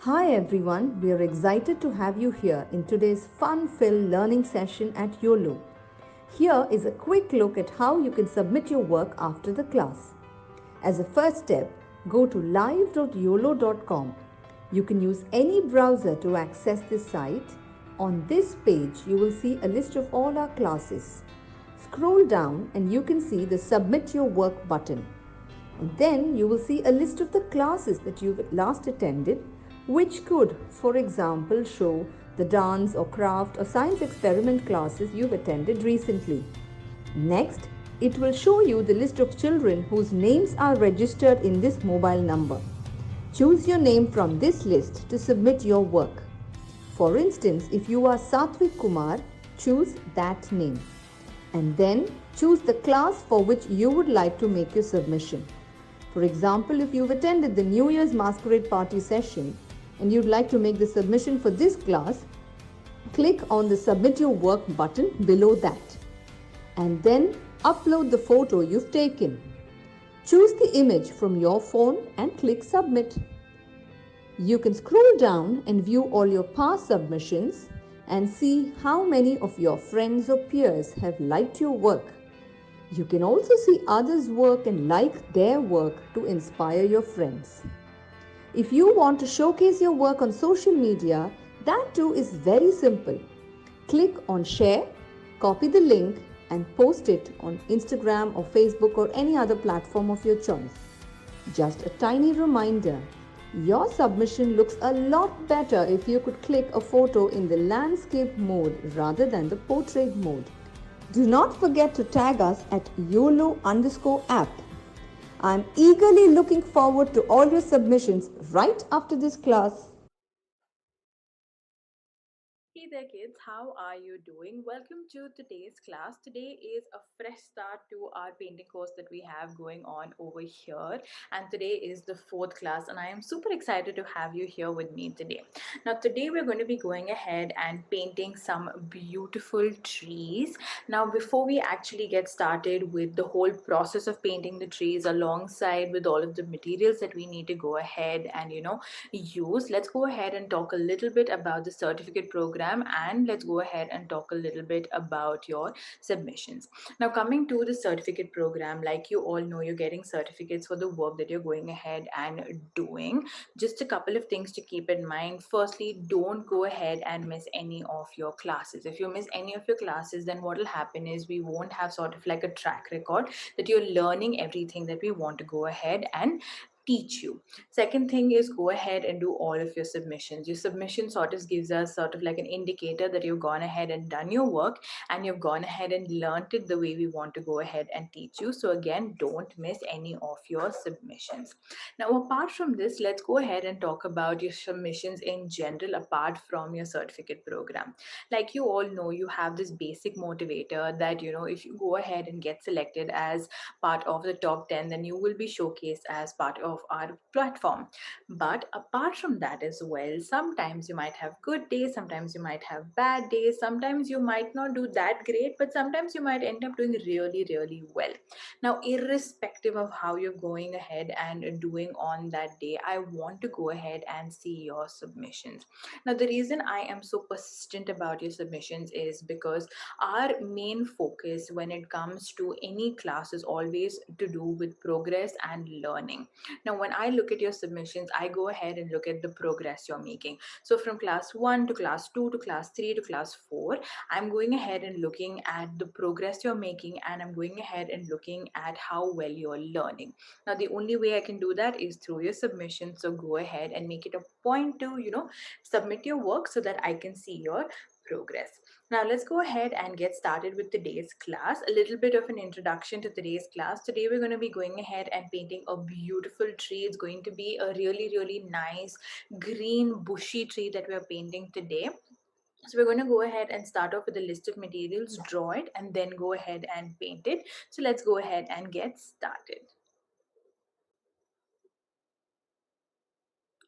Hi everyone, we are excited to have you here in today's fun-filled learning session at Uolo. Here is a quick look at how you can submit your work after the class. As a first step, go to live.uolo.com. You can use any browser to access this site. On this page, you will see a list of all our classes. Scroll down and you can see the Submit Your Work button. And then you will see a list of the classes that you've last attended, which could, for example, show the dance or craft or science experiment classes you've attended recently. Next, it will show you the list of children whose names are registered in this mobile number. Choose your name from this list to submit your work. For instance, if you are Satvik Kumar, choose that name. And then choose the class for which you would like to make your submission. For example, if you've attended the New Year's Masquerade Party session and you'd like to make the submission for this class, click on the Submit Your Work button below that. And then upload the photo you've taken. Choose the image from your phone and click Submit. You can scroll down and view all your past submissions and see how many of your friends or peers have liked your work. You can also see others' work and like their work to inspire your friends. If you want to showcase your work on social media, that too is very simple. Click on Share, copy the link, and post it on Instagram or Facebook or any other platform of your choice. Just a tiny reminder, your submission looks a lot better if you could click a photo in the landscape mode rather than the portrait mode. Do not forget to tag us at YOLO_app. I'm eagerly looking forward to all your submissions right after this class. Hey there, kids. How are you doing? Welcome to today's class. Today is a fresh start to our painting course that we have going on over here. And today is the fourth class, and I am super excited to have you here with me today. Now, today we're going to be going ahead and painting some beautiful trees. Now, before we actually get started with the whole process of painting the trees alongside with all of the materials that we need to go ahead and use, let's go ahead and talk a little bit about the certificate program, and let's go ahead and talk a little bit about your submissions. Now, coming to the certificate program, like you all know, you're getting certificates for the work that you're going ahead and doing. Just a couple of things to keep in mind. Firstly, don't go ahead and miss any of your classes. If you miss any of your classes, then what will happen is we won't have sort of like a track record that you're learning everything that we want to go ahead and teach you. Second thing is, go ahead and do all of your submissions. Your submission sort of gives us sort of like an indicator that you've gone ahead and done your work and you've gone ahead and learned it the way we want to go ahead and teach you. So again, don't miss any of your submissions. Now, apart from this, let's go ahead and talk about your submissions in general apart from your certificate program. Like you all know, you have this basic motivator that if you go ahead and get selected as part of the top 10, then you will be showcased as part of our platform. But apart from that as well, sometimes you might have good days, sometimes you might have bad days, sometimes you might not do that great, but sometimes you might end up doing really, really well. Now, irrespective of how you're going ahead and doing on that day, I want to go ahead and see your submissions. Now, the reason I am so persistent about your submissions is because our main focus when it comes to any class is always to do with progress and learning. Now, when I look at your submissions, I go ahead and look at the progress you're making. So from class 1 to class 2 to class 3 to class 4, I'm going ahead and looking at the progress you're making, and I'm going ahead and looking at how well you're learning. Now, the only way I can do that is through your submission. So go ahead and make it a point to submit your work so that I can see your progress. Now, let's go ahead and get started with today's class. A little bit of an introduction to today's class. Today, we're going to be going ahead and painting a beautiful tree. It's going to be a really, really nice green bushy tree that we're painting today. So we're going to go ahead and start off with a list of materials, draw it, and then go ahead and paint it. So let's go ahead and get started.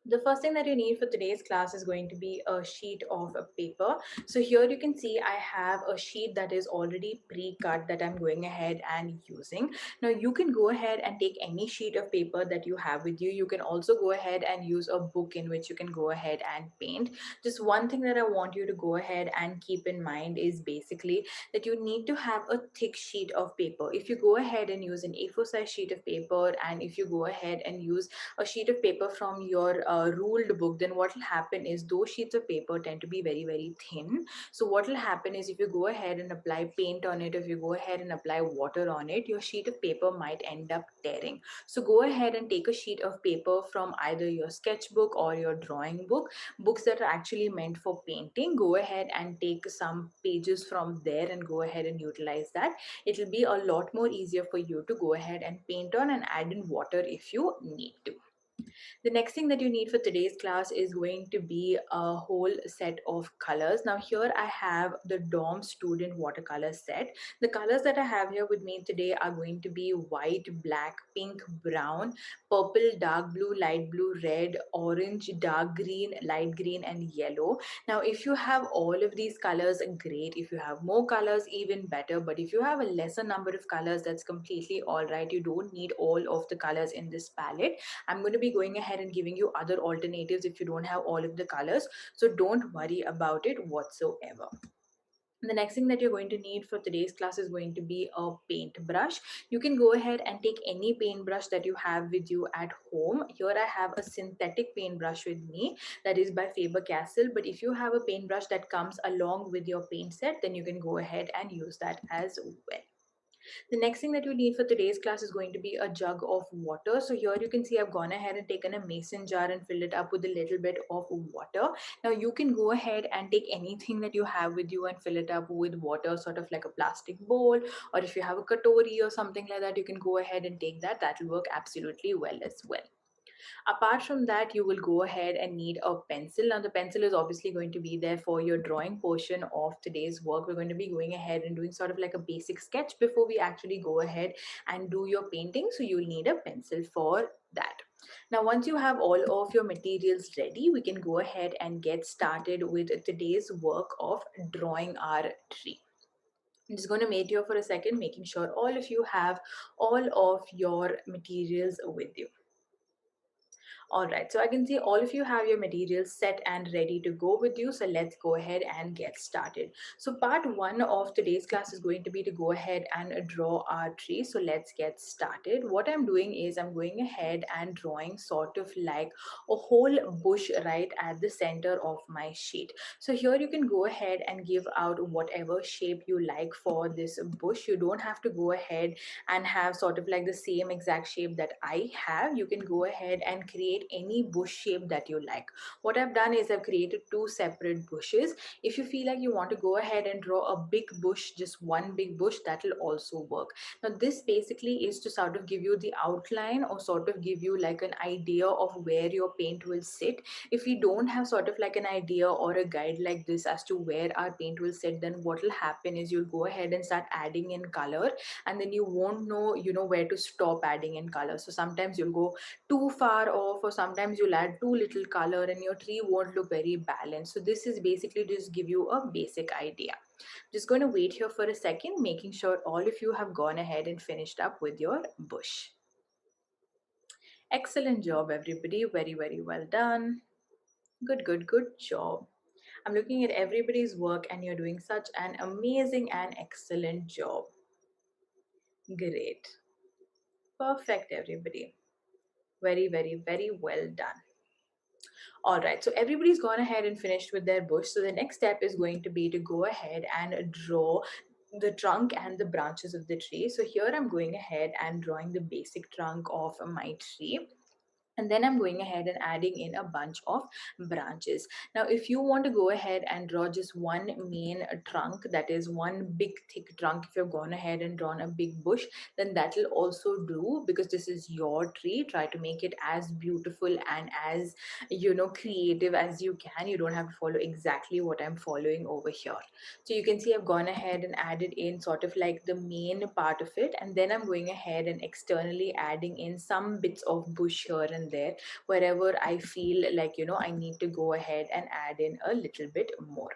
The first thing that you need for today's class is going to be a sheet of paper. So here you can see I have a sheet that is already pre-cut that I'm going ahead and using. Now you can go ahead and take any sheet of paper that you have with you. You can also go ahead and use a book in which you can go ahead and paint. Just one thing that I want you to go ahead and keep in mind is basically that you need to have a thick sheet of paper. If you go ahead and use an A4 size sheet of paper, and if you go ahead and use a sheet of paper from your ruled book, then what will happen is those sheets of paper tend to be very, very thin. So what will happen is if you go ahead and apply paint on it, if you go ahead and apply water on it, your sheet of paper might end up tearing. So go ahead and take a sheet of paper from either your sketchbook or your drawing book, books that are actually meant for painting. Go ahead and take some pages from there and go ahead and utilize that. It will be a lot more easier for you to go ahead and paint on and add in water if you need to. The next thing that you need for today's class is going to be a whole set of colors. Now here I have the dorm student watercolor set. The colors that I have here with me today are going to be white, black, pink, brown, purple, dark blue, light blue, red, orange, dark green, light green, and yellow. Now if you have all of these colors, great. If you have more colors, even better. But if you have a lesser number of colors, that's completely all right. You don't need all of the colors in this palette. I'm going to be going ahead and giving you other alternatives if you don't have all of the colors. So don't worry about it whatsoever. The next thing that you're going to need for today's class is going to be a paintbrush. You can go ahead and take any paintbrush that you have with you at home. Here I have a synthetic paintbrush with me that is by Faber-Castell. But if you have a paintbrush that comes along with your paint set, then you can go ahead and use that as well. The next thing that you need for today's class is going to be a jug of water. So here you can see I've gone ahead and taken a mason jar and filled it up with a little bit of water. Now you can go ahead and take anything that you have with you and fill it up with water, sort of like a plastic bowl, or if you have a katori or something like that, you can go ahead and take that. That will work absolutely well as well. Apart from that, you will go ahead and need a pencil. Now the pencil is obviously going to be there for your drawing portion of today's work. We're going to be going ahead and doing sort of like a basic sketch before we actually go ahead and do your painting. So you'll need a pencil for that. Now once you have all of your materials ready, we can go ahead and get started with today's work of drawing our tree. I'm just going to wait here for a second, making sure all of you have all of your materials with you. All right, so I can see all of you have your materials set and ready to go with you. So let's go ahead and get started. So part one of today's class is going to be to go ahead and draw our tree. So let's get started. What I'm doing is I'm going ahead and drawing sort of like a whole bush right at the center of my sheet. So here you can go ahead and give out whatever shape you like for this bush. You don't have to go ahead and have sort of like the same exact shape that I have. You can go ahead and create any bush shape that you like. What I've done is I've created two separate bushes. If you feel like you want to go ahead and draw a big bush, just one big bush, that will also work. Now this basically is to sort of give you the outline or sort of give you like an idea of where your paint will sit. If we don't have sort of like an idea or a guide like this as to where our paint will sit, then what will happen is you'll go ahead and start adding in color, and then you won't know, where to stop adding in color. So sometimes you'll go too far off, or sometimes you'll add too little color and your tree won't look very balanced. So this is basically just give you a basic idea. Just going to wait here for a second, making sure all of you have gone ahead and finished up with your bush. Excellent job, everybody. Very, very well done. Good job. I'm looking at everybody's work and you're doing such an amazing and excellent job. Great. Perfect, everybody. Very, very, very well done. All right, so everybody's gone ahead and finished with their bush. So the next step is going to be to go ahead and draw the trunk and the branches of the tree. So here I'm going ahead and drawing the basic trunk of my tree, and then I'm going ahead and adding in a bunch of branches. Now if you want to go ahead and draw just one main trunk, that is one big thick trunk, if you've gone ahead and drawn a big bush, then that will also do, because this is your tree. Try to make it as beautiful and as creative as you can. You don't have to follow exactly what I'm following over here. So you can see I've gone ahead and added in sort of like the main part of it, and then I'm going ahead and externally adding in some bits of bush here and and there wherever I feel like, I need to go ahead and add in a little bit more.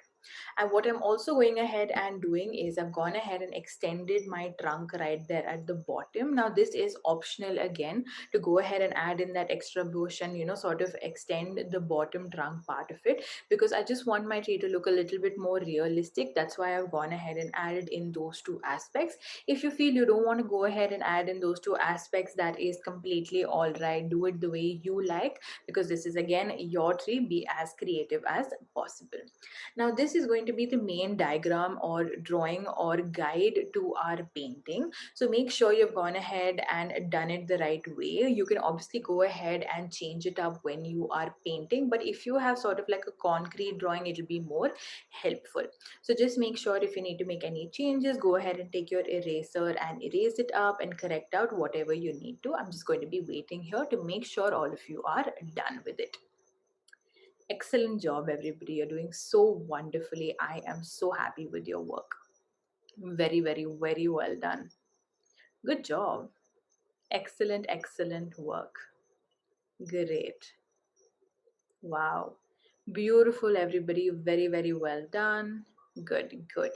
And what I'm also going ahead and doing is I've gone ahead and extended my trunk right there at the bottom. Now this is optional again, to go ahead and add in that extra bush and sort of extend the bottom trunk part of it, because I just want my tree to look a little bit more realistic. That's why I've gone ahead and added in those two aspects. If you feel you don't want to go ahead and add in those two aspects, that is completely all right. Do it the way you like, because this is again your tree. Be as creative as possible. Now this is going to be the main diagram or drawing or guide to our painting. So make sure you've gone ahead and done it the right way. You can obviously go ahead and change it up when you are painting, but if you have sort of like a concrete drawing, it'll be more helpful. So just make sure if you need to make any changes, go ahead and take your eraser and erase it up and correct out whatever you need to. I'm just going to be waiting here to make sure all of you are done with it. Excellent job, everybody. You're doing so wonderfully. I am so happy with your work. Very, very, very well done. Good job. Excellent, excellent work. Great. Wow. Beautiful, everybody. Very, very well done. Good, good.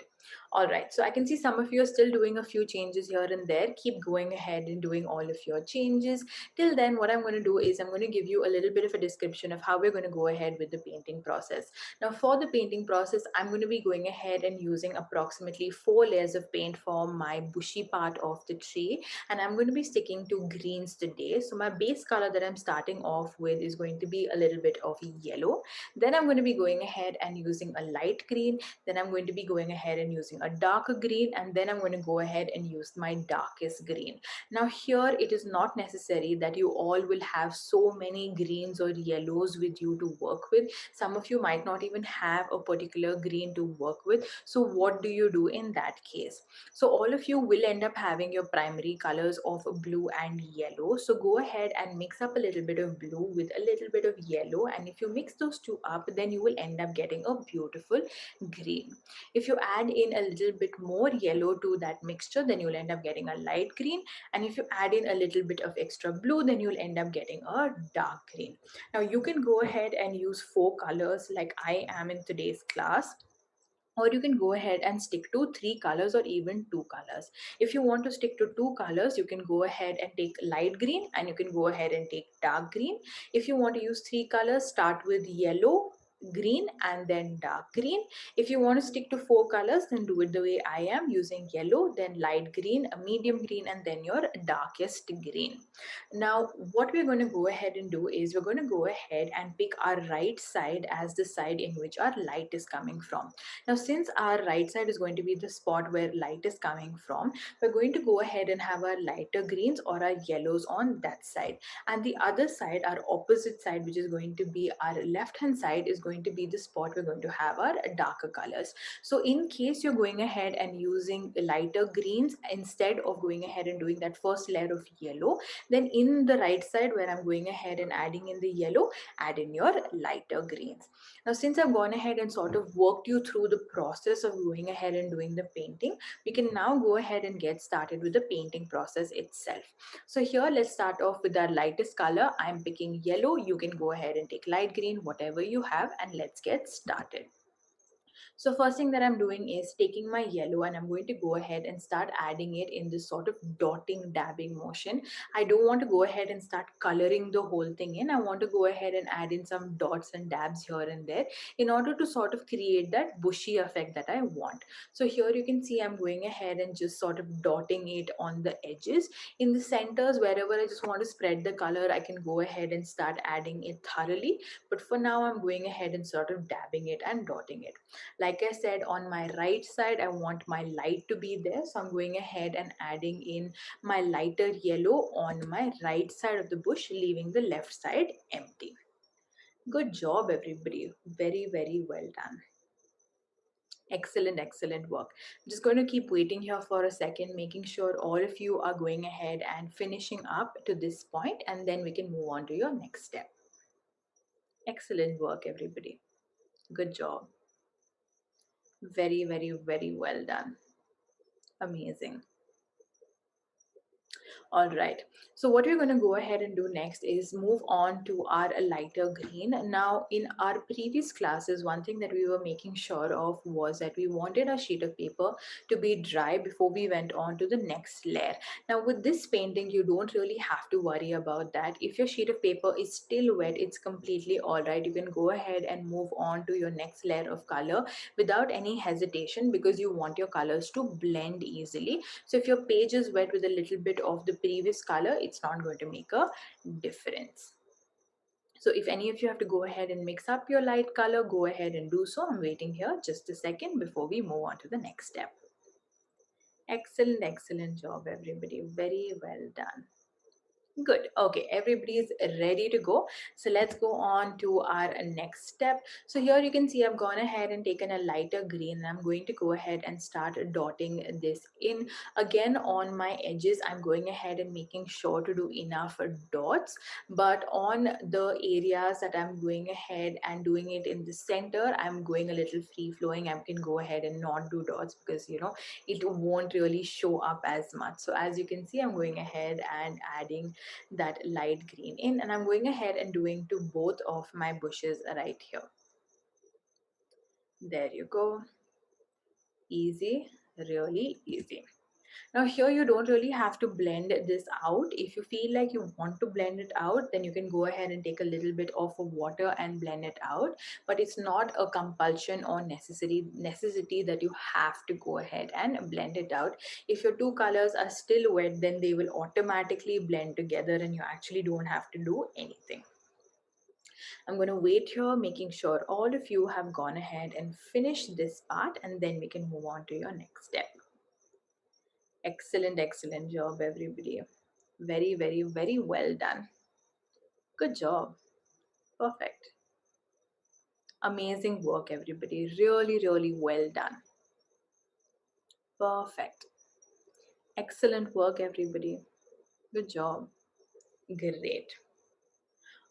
All right. So I can see some of you are still doing a few changes here and there. Keep going ahead and doing all of your changes. Till then, what I'm going to do is I'm going to give you a little bit of a description of how we're going to go ahead with the painting process. Now, for the painting process, I'm going to be going ahead and using approximately 4 layers of paint for my bushy part of the tree. And I'm going to be sticking to greens today. So my base color that I'm starting off with is going to be a little bit of yellow. Then I'm going to be going ahead and using a light green. Then I'm going to be going ahead and using a darker green, and then I'm going to go ahead and use my darkest green. Now here it is not necessary that you all will have so many greens or yellows with you to work with. Some of you might not even have a particular green to work with. So what do you do in that case? So all of you will end up having your primary colors of blue and yellow. So go ahead and mix up a little bit of blue with a little bit of yellow, and if you mix those two up, then you will end up getting a beautiful green. If you add in a little bit more yellow to that mixture, then you'll end up getting a light green, and if you add in a little bit of extra blue, then you'll end up getting a dark green. Now you can go ahead and use 4 colors like I am in today's class, or you can go ahead and stick to 3 colors or even 2 colors. If you want to stick to 2 colors, you can go ahead and take light green, and you can go ahead and take dark green. If you want to use 3 colors, start with yellow, green, and then dark green. If you want to stick to 4 colors, then do it the way I am, using yellow, then light green, a medium green, and then your darkest green. Now what we're going to go ahead and do is we're going to go ahead and pick our right side as the side in which our light is coming from. Now, since our right side is going to be the spot where light is coming from, we're going to go ahead and have our lighter greens or our yellows on that side. And the other side, our opposite side, which is going to be our left hand side, is going to be the spot we're going to have our darker colors. So in case you're going ahead and using lighter greens instead of going ahead and doing that first layer of yellow, then in the right side where I'm going ahead and adding in the yellow, add in your lighter greens. Now, since I've gone ahead and sort of walked you through the process of going ahead and doing the painting, we can now go ahead and get started with the painting process itself. So here, let's start off with our lightest color. I'm picking yellow. You can go ahead and take light green, whatever you have, and let's get started. So first thing that I'm doing is taking my yellow, and I'm going to go ahead and start adding it in this sort of dotting, dabbing motion. I don't want to go ahead and start coloring the whole thing in. I want to go ahead and add in some dots and dabs here and there in order to sort of create that bushy effect that I want. So here you can see I'm going ahead and just sort of dotting it on the edges. In the centers, wherever I just want to spread the color, I can go ahead and start adding it thoroughly. But for now, I'm going ahead and sort of dabbing it and dotting it. Like I said, on my right side, I want my light to be there. So I'm going ahead and adding in my lighter yellow on my right side of the bush, leaving the left side empty. Good job, everybody. Very, very well done. Excellent, excellent work. I'm just going to keep waiting here for a second, making sure all of you are going ahead and finishing up to this point, and then we can move on to your next step. Excellent work, everybody. Good job. Very, very, very well done. Amazing. All right. So what we're going to go ahead and do next is move on to our lighter green. Now, in our previous classes, one thing that we were making sure of was that we wanted our sheet of paper to be dry before we went on to the next layer. Now, with this painting, you don't really have to worry about that. If your sheet of paper is still wet, it's completely all right. You can go ahead and move on to your next layer of color without any hesitation, because you want your colors to blend easily. So if your page is wet with a little bit of the previous color, it's not going to make a difference. So if any of you have to go ahead and mix up your light color, go ahead and do so. I'm waiting here just a second before we move on to the next step. Excellent, excellent job, everybody. Very well done. Good. Okay, everybody's ready to go. So let's go on to our next step. So here you can see I've gone ahead and taken a lighter green, and I'm going to go ahead and start dotting this in. Again, on my edges, I'm going ahead and making sure to do enough dots. But on the areas that I'm going ahead and doing it in the center, I'm going a little free flowing. I can go ahead and not do dots because, it won't really show up as much. So as you can see, I'm going ahead and adding that light green in, and I'm going ahead and doing to both of my bushes right here. There you go. Easy, really easy. Now here you don't really have to blend this out. If you feel like you want to blend it out, then you can go ahead and take a little bit of water and blend it out. But it's not a compulsion or necessity that you have to go ahead and blend it out. If your two colors are still wet, then they will automatically blend together and you actually don't have to do anything. I'm going to wait here, making sure all of you have gone ahead and finished this part, and then we can move on to your next step. Excellent, excellent job, everybody. Very, very, very well done. Good job. Perfect. Amazing work, everybody. Really, really well done. Perfect. Excellent work, everybody. Good job. Great.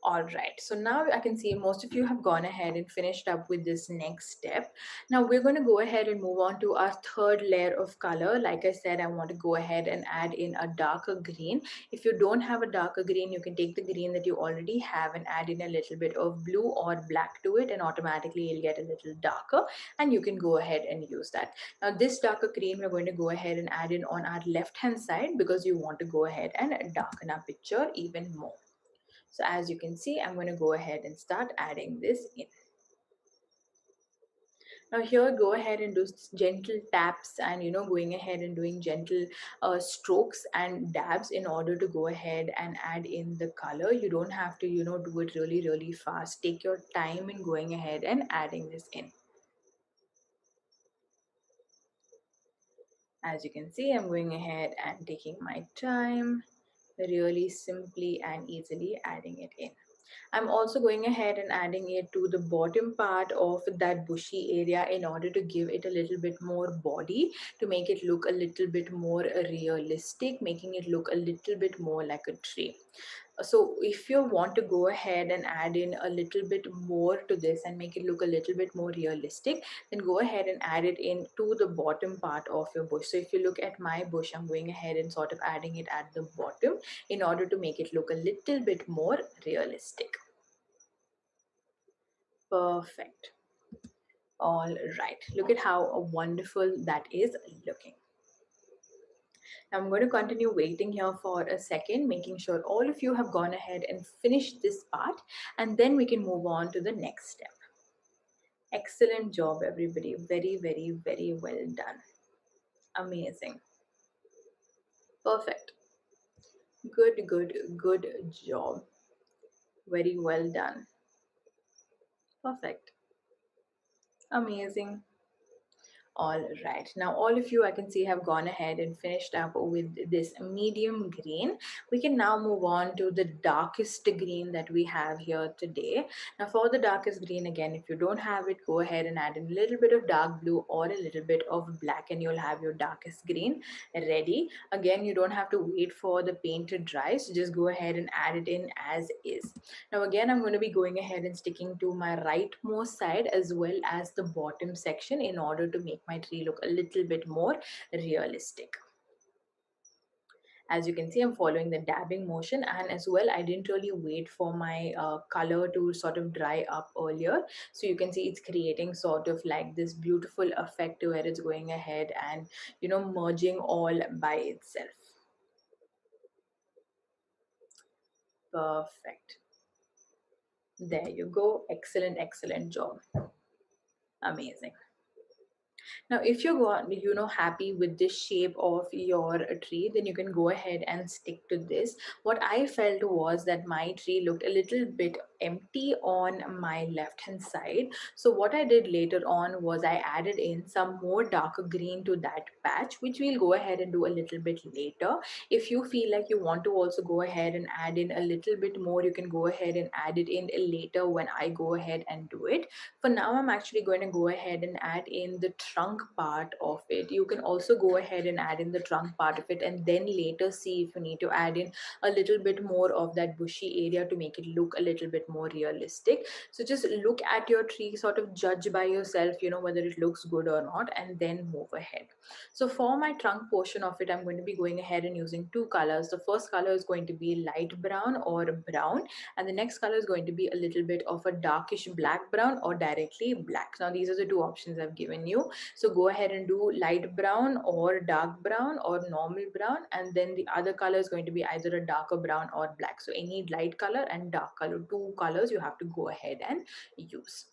All right, so now I can see most of you have gone ahead and finished up with this next step. Now we're going to go ahead and move on to our third layer of color. Like I said, I want to go ahead and add in a darker green. If you don't have a darker green, you can take the green that you already have and add in a little bit of blue or black to it, and automatically you'll get a little darker, and you can go ahead and use that. Now this darker green we're going to go ahead and add in on our left hand side, because you want to go ahead and darken our picture even more. So as you can see, I'm going to go ahead and start adding this in. Now here, go ahead and do gentle taps and, going ahead and doing gentle strokes and dabs in order to go ahead and add in the color. You don't have to, do it really, really fast. Take your time in going ahead and adding this in. As you can see, I'm going ahead and taking my time, really simply and easily adding it in. I'm also going ahead and adding it to the bottom part of that bushy area in order to give it a little bit more body, to make it look a little bit more realistic, making it look a little bit more like a tree. So if you want to go ahead and add in a little bit more to this and make it look a little bit more realistic, then go ahead and add it in to the bottom part of your bush. So if you look at my bush, I'm going ahead and sort of adding it at the bottom in order to make it look a little bit more realistic. Perfect. All right. Look at how wonderful that is looking. I'm going to continue waiting here for a second, making sure all of you have gone ahead and finished this part, and then we can move on to the next step. Excellent job, everybody. Very, very, very well done. Amazing. Perfect. Good, good, good job. Very well done. Perfect. Amazing. All right. Now, all of you I can see have gone ahead and finished up with this medium green. We can now move on to the darkest green that we have here today. Now, for the darkest green, again, if you don't have it, go ahead and add in a little bit of dark blue or a little bit of black, and you'll have your darkest green ready. Again, you don't have to wait for the paint to dry, so just go ahead and add it in as is. Now again, I'm going to be going ahead and sticking to my rightmost side as well as the bottom section in order to make my tree look a little bit more realistic. As you can see, I'm following the dabbing motion, and as well, I didn't really wait for my color to sort of dry up earlier. So you can see it's creating sort of like this beautiful effect where it's going ahead and, merging all by itself. Perfect. There you go. Excellent, excellent job. Amazing. Now, if you're happy with this shape of your tree, then you can go ahead and stick to this. What I felt was that my tree looked a little bit empty on my left hand side. So what I did later on was I added in some more darker green to that patch, which we'll go ahead and do a little bit later. If you feel like you want to also go ahead and add in a little bit more, you can go ahead and add it in later when I go ahead and do it. For now, I'm actually going to go ahead and add in the trunk part of it. You can also go ahead and add in the trunk part of it and then later see if you need to add in a little bit more of that bushy area to make it look a little bit more realistic. So just look at your tree, sort of judge by yourself, whether it looks good or not, and then move ahead. So for my trunk portion of it, I'm going to be going ahead and using two colors. The first color is going to be light brown or brown, and the next color is going to be a little bit of a darkish black brown or directly black. Now these are the two options I've given you. So go ahead and do light brown or dark brown or normal brown, and then the other color is going to be either a darker brown or black. So any light color and dark color, two colors you have to go ahead and use.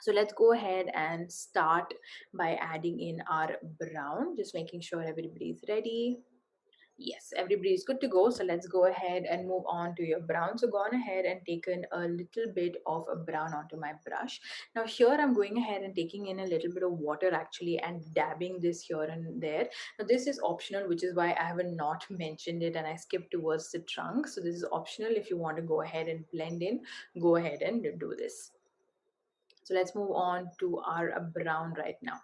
So let's go ahead and start by adding in our brown, just making sure everybody's ready. Yes, everybody is good to go. So let's go ahead and move on to your brown. So go on ahead and take in a little bit of a brown onto my brush. Now here I'm going ahead and taking in a little bit of water actually and dabbing this here and there. Now this is optional, which is why I have not mentioned it and I skipped towards the trunk. So this is optional. If you want to go ahead and blend in, go ahead and do this. So let's move on to our brown right now.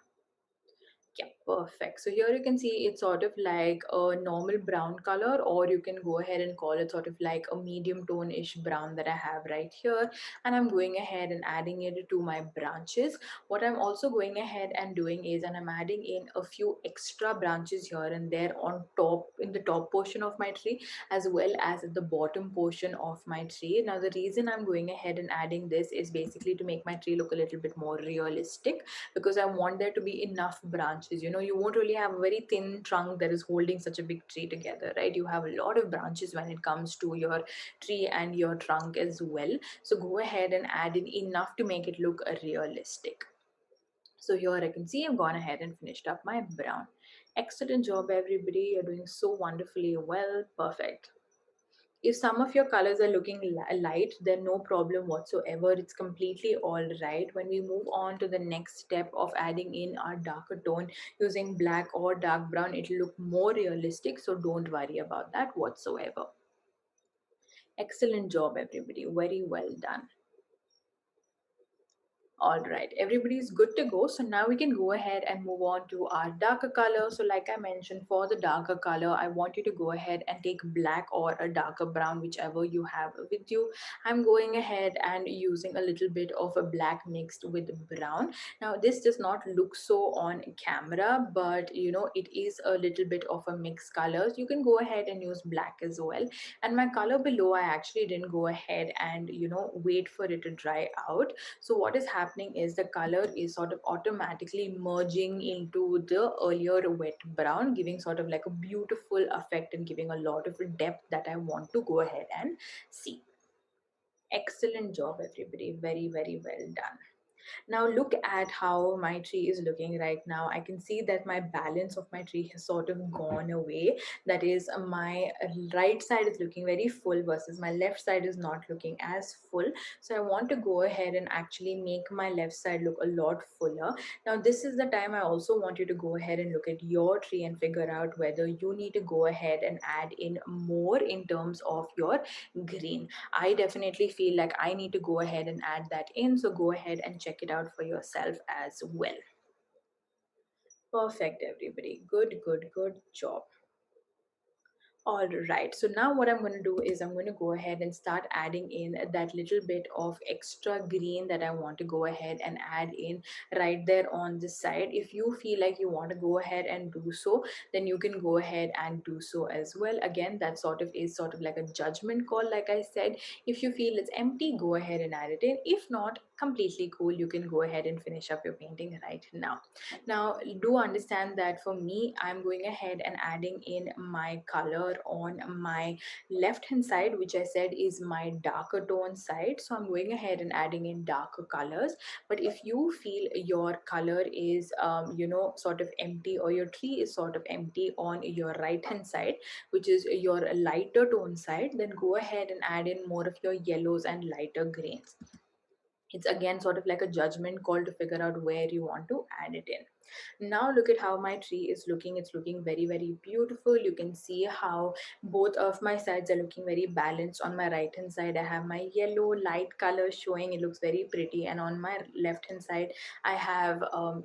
Yeah, perfect. So here you can see it's sort of like a normal brown color, or you can go ahead and call it sort of like a medium tone-ish brown that I have right here. And I'm going ahead and adding it to my branches. What I'm also going ahead and doing is, and I'm adding in a few extra branches here and there on top, in the top portion of my tree, as well as at the bottom portion of my tree. Now, the reason I'm going ahead and adding this is basically to make my tree look a little bit more realistic, because I want there to be enough branches. You won't really have a very thin trunk that is holding such a big tree together, right? You have a lot of branches when it comes to your tree and your trunk as well. So go ahead and add in enough to make it look realistic. So here I can see I've gone ahead and finished up my brown. Excellent job, everybody. You're doing so wonderfully well. Perfect. If some of your colors are looking light, then no problem whatsoever. It's completely all right. When we move on to the next step of adding in our darker tone using black or dark brown, it'll look more realistic. So don't worry about that whatsoever. Excellent job, everybody. Very well done. All right, everybody's good to go. So now we can go ahead and move on to our darker color. So like I mentioned, for the darker color, I want you to go ahead and take black or a darker brown, whichever you have with you. I'm going ahead and using a little bit of a black mixed with brown. Now this does not look so on camera, but it is a little bit of a mixed colors. You can go ahead and use black as well. And my color below, I actually didn't go ahead and wait for it to dry out. So what is happening is the color is sort of automatically merging into the earlier wet brown, giving sort of like a beautiful effect and giving a lot of depth that I want to go ahead and see. Excellent job, everybody. Very, very well done. Now look at how my tree is looking right now. I can see that my balance of my tree has sort of gone away. That is, my right side is looking very full versus my left side is not looking as full. So I want to go ahead and actually make my left side look a lot fuller. Now this is the time I also want you to go ahead and look at your tree and figure out whether you need to go ahead and add in more in terms of your green. I definitely feel like I need to go ahead and add that in. So go ahead and check it out for yourself as well. Perfect, everybody. Good, good, good job. All right, so now what I'm going to do is I'm going to go ahead and start adding in that little bit of extra green that I want to go ahead and add in right there on this side. If you feel like you want to go ahead and do so, then you can go ahead and do so as well. Again, that sort of is sort of like a judgment call. Like I said, if you feel it's empty, go ahead and add it in. If not, completely cool, you can go ahead and finish up your painting right now. Now, do understand that for me, I'm going ahead and adding in my color on my left hand side, which I said is my darker tone side. So I'm going ahead and adding in darker colors. But if you feel your color is, sort of empty, or your tree is sort of empty on your right hand side, which is your lighter tone side, then go ahead and add in more of your yellows and lighter greens. It's again sort of like a judgment call to figure out where you want to add it in. Now look at how my tree is looking. It's looking very, very beautiful. You can see how both of my sides are looking very balanced. On my right hand side I have my yellow light color showing, it looks very pretty, and on my left hand side I have on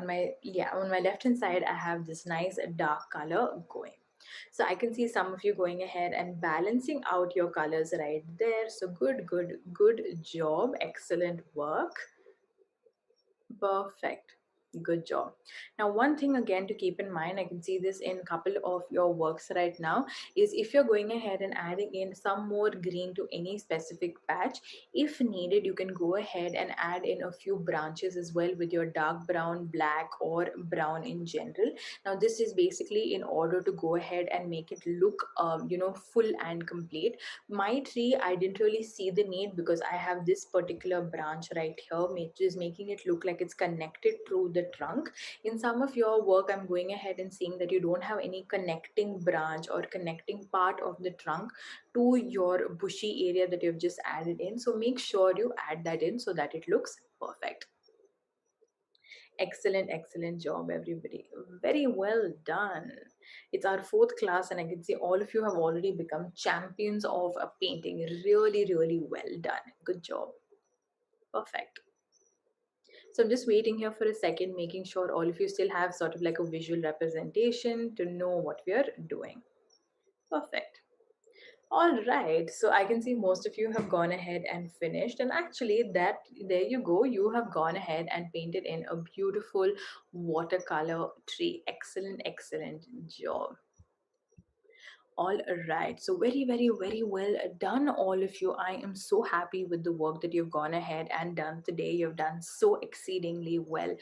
my left hand side I have this nice dark color going. So I can see some of you going ahead and balancing out your colors right there. So good job. Excellent work. Perfect. Good job. Now, one thing again to keep in mind, I can see this in a couple of your works right now, is if you're going ahead and adding in some more green to any specific patch, if needed, you can go ahead and add in a few branches as well with your dark brown, black, or brown in general. Now, this is basically in order to go ahead and make it look, full and complete. My tree, I didn't really see the need because I have this particular branch right here, which is making it look like it's connected through the trunk. In some of your work, I'm going ahead and seeing that you don't have any connecting branch or connecting part of the trunk to your bushy area that you've just added in. So make sure you add that in so that it looks perfect. Excellent, excellent job, everybody. Very well done. It's our fourth class, and I can see all of you have already become champions of a painting. Really, really well done. Good job. Perfect. So I'm just waiting here for a second, making sure all of you still have sort of like a visual representation to know what we are doing. Perfect. All right, so I can see most of you have gone ahead and finished, and actually that there you go, you have gone ahead and painted in a beautiful watercolor tree. Excellent, excellent job. All right, so very, very, very well done, all of you. I am so happy with the work that you've gone ahead and done today. You've done so exceedingly well.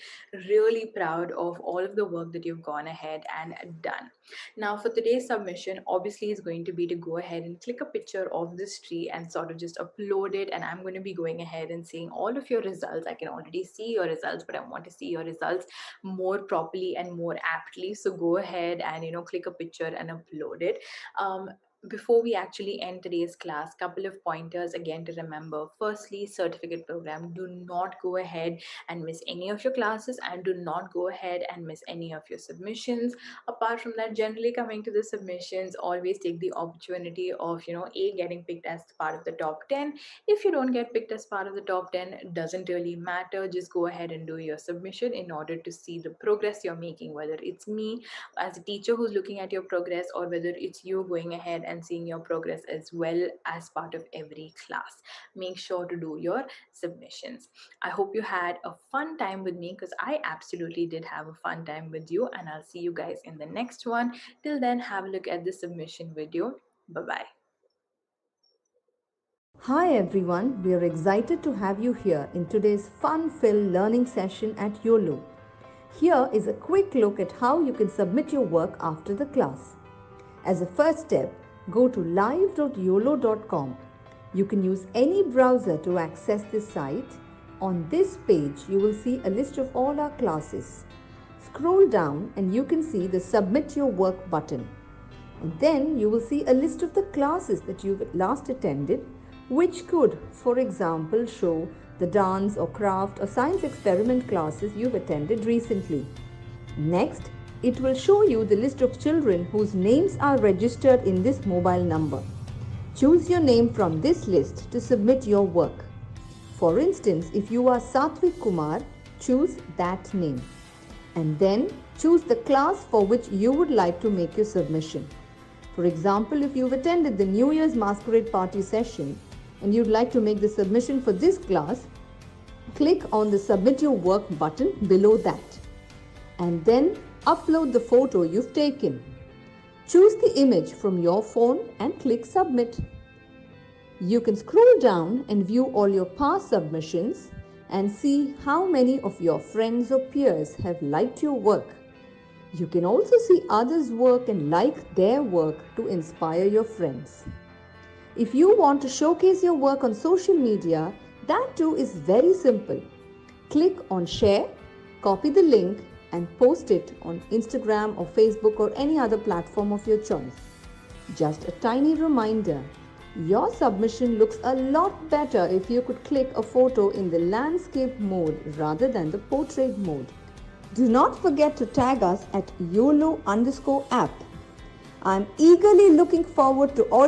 Really proud of all of the work that you've gone ahead and done. Now, for today's submission, obviously, is going to be to go ahead and click a picture of this tree and sort of just upload it. And I'm going to be going ahead and seeing all of your results. I can already see your results, but I want to see your results more properly and more aptly. So go ahead and click a picture and upload it. um, before we actually end today's class, couple of pointers again to remember. Firstly, certificate program, do not go ahead and miss any of your classes, and do not go ahead and miss any of your submissions. Apart from that, generally coming to the submissions, always take the opportunity of getting picked as part of the top 10. If you don't get picked as part of the top 10, it doesn't really matter. Just go ahead and do your submission in order to see the progress you're making, whether it's me as a teacher who's looking at your progress, or whether it's you going ahead and seeing your progress as well as part of every class. Make sure to do your submissions. I hope you had a fun time with me, because I absolutely did have a fun time with you, and I'll see you guys in the next one. Till then, have a look at the submission video. Bye bye. Hi everyone, we are excited to have you here in today's fun-filled learning session at Uolo. Here is a quick look at how you can submit your work after the class. As a first step, go to live.uolo.com. You can use any browser to access this site. On this page, you will see a list of all our classes. Scroll down and you can see the Submit Your Work button. And then you will see a list of the classes that you've last attended, which could, for example, show the dance or craft or science experiment classes you've attended recently. Next, it will show you the list of children whose names are registered in this mobile number. Choose your name from this list to submit your work. For instance, if you are Satvik Kumar, choose that name. And then choose the class for which you would like to make your submission. For example, if you've attended the New Year's Masquerade Party session and you'd like to make the submission for this class, click on the Submit Your Work button below that and then upload the photo you've taken. Choose the image from your phone and click Submit. You can scroll down and view all your past submissions and see how many of your friends or peers have liked your work. You can also see others' work and like their work to inspire your friends. If you want to showcase your work on social media, that too is very simple. Click on Share, copy the link and post it on Instagram or Facebook or any other platform of your choice. Just a tiny reminder, your submission looks a lot better if you could click a photo in the landscape mode rather than the portrait mode. Do not forget to tag us at Uolo_app. I'm eagerly looking forward to all